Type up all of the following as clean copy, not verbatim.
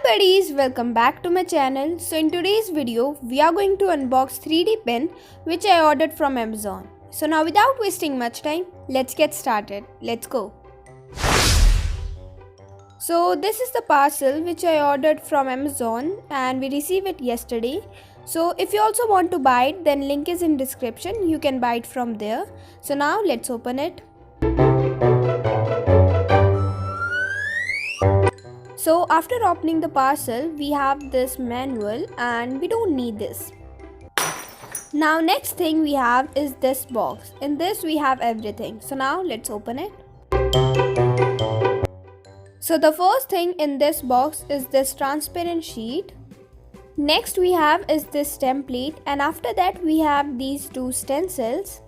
buddies, welcome back to my channel. So in today's video we are going to unbox 3D pen which I ordered from Amazon. So now without wasting much time, let's get started. Let's go. So this is the parcel which I ordered from Amazon and we received it yesterday. So if you also want to buy it, then link is in description. You can buy it from there. So now let's open it. So after opening the parcel, we have this manual and we don't need this. Now next thing we have is this box. In this we have everything. So now let's open it. So the first thing in this box is this transparent sheet. Next we have is this template, and after that we have these two stencils.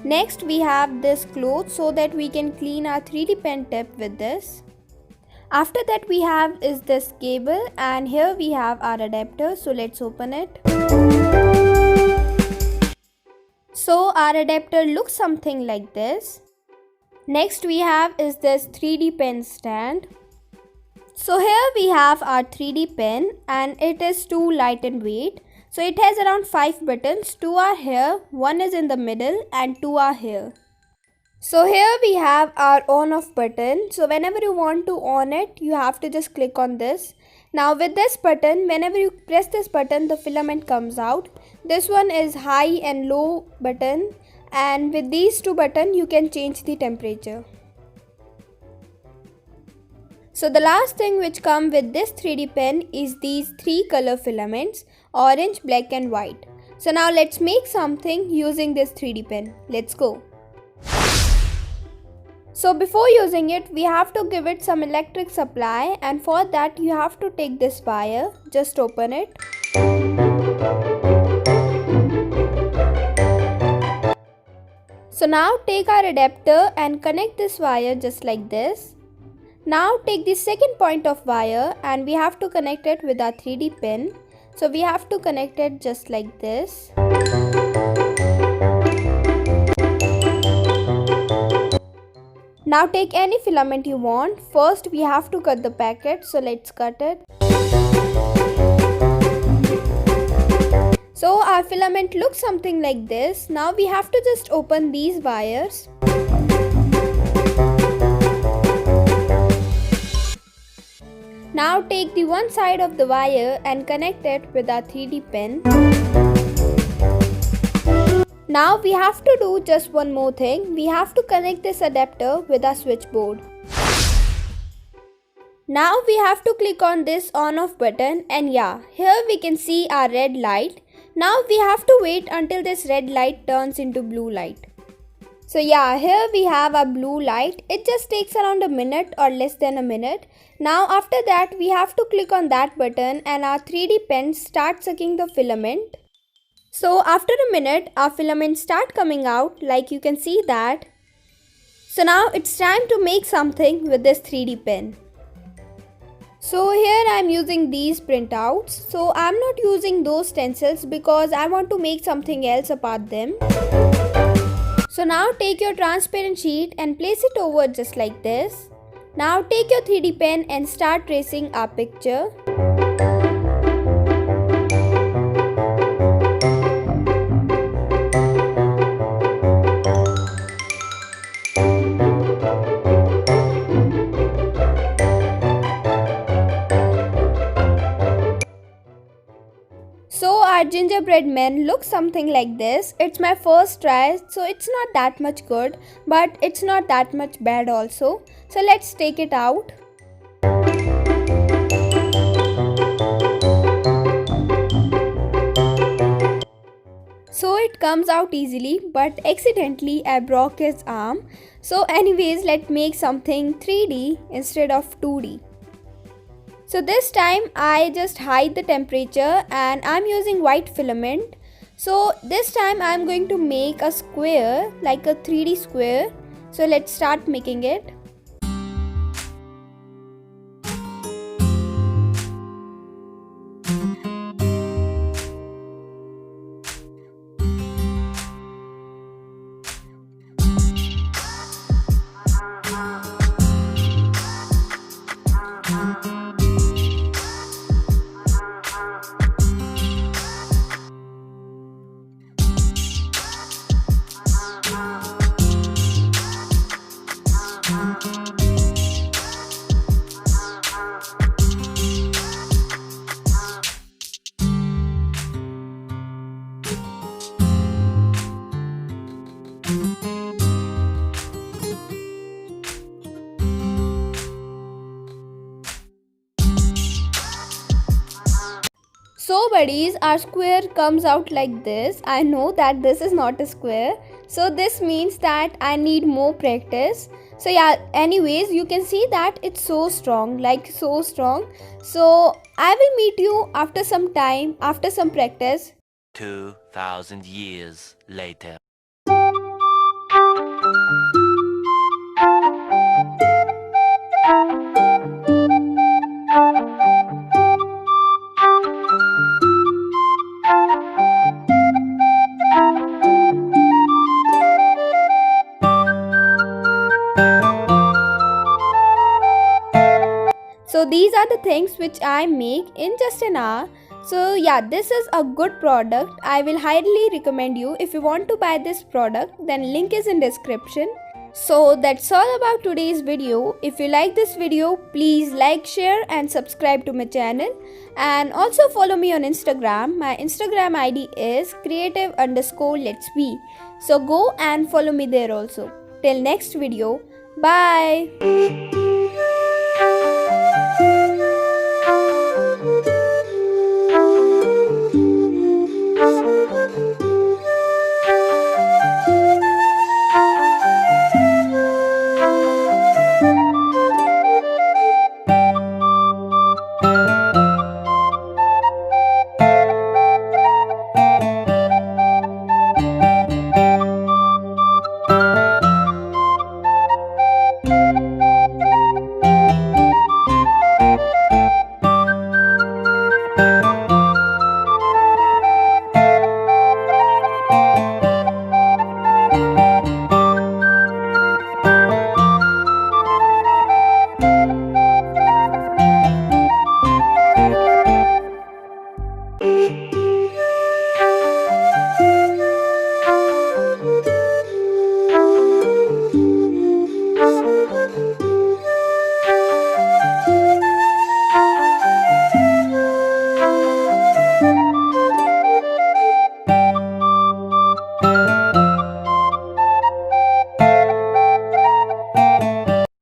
Next we have this cloth so that we can clean our 3D pen tip with this. After that we have is this cable, and here we have our adapter, so let's open it. So our adapter looks something like this. Next we have is this 3D pen stand. So here we have our 3D pen and it is too light in weight. So it has around 5 buttons, 2 are here, 1 is in the middle and 2 are here. So here we have our on off button. So whenever you want to on it, you have to just click on this. Now with this button, whenever you press this button, the filament comes out. This one is high and low button, and with these two buttons you can change the temperature. So the last thing which come with this 3D pen is these 3 color filaments, orange, black and white. So now let's make something using this 3D pen. Let's go. So before using it, we have to give it some electric supply, and for that you have to take this wire. Just open it. So now take our adapter and connect this wire just like this. Now take the second point of wire and we have to connect it with our 3D pen. So we have to connect it just like this. Now take any filament you want. First we have to cut the packet, so let's cut it. So our filament looks something like this. Now we have to just open these wires. Now take the one side of the wire and connect it with our 3D pen. Now we have to do just one more thing. We have to connect this adapter with our switchboard. Now we have to click on this on off button, and yeah, here we can see our red light. Now we have to wait until this red light turns into blue light. So yeah, here we have our blue light. It just takes around a minute or less than a minute. Now after that we have to click on that button and our 3D pen starts sucking the filament. So after a minute our filaments start coming out, like you can see that. So now it's time to make something with this 3D pen. So here I am using these printouts. So I am not using those stencils because I want to make something else apart them. So now take your transparent sheet and place it over just like this. Now take your 3D pen and start tracing our picture. So our gingerbread man looks something like this. It's my first try, so it's not that much good, but it's not that much bad also. So let's take it out. So it comes out easily, but accidentally I broke his arm. So anyways, let's make something 3D instead of 2D. So this time I just hide the temperature and I'm using white filament. So this time I'm going to make a square, like a 3D square. So let's start making it. So buddies, our square comes out like this. I know that this is not a square, so this means that I need more practice. So yeah, anyways, you can see that it's so strong, like so strong. So I will meet you after some time, after some practice. 2,000 years later. So these are the things which I make in just an hour. So yeah, this is a good product. I will highly recommend you. If you want to buy this product, then link is in description. So that's all about today's video. If you like this video, please like, share and subscribe to my channel. And also follow me on Instagram. My Instagram ID is creative_letsbe. So go and follow me there also. Till next video. Bye.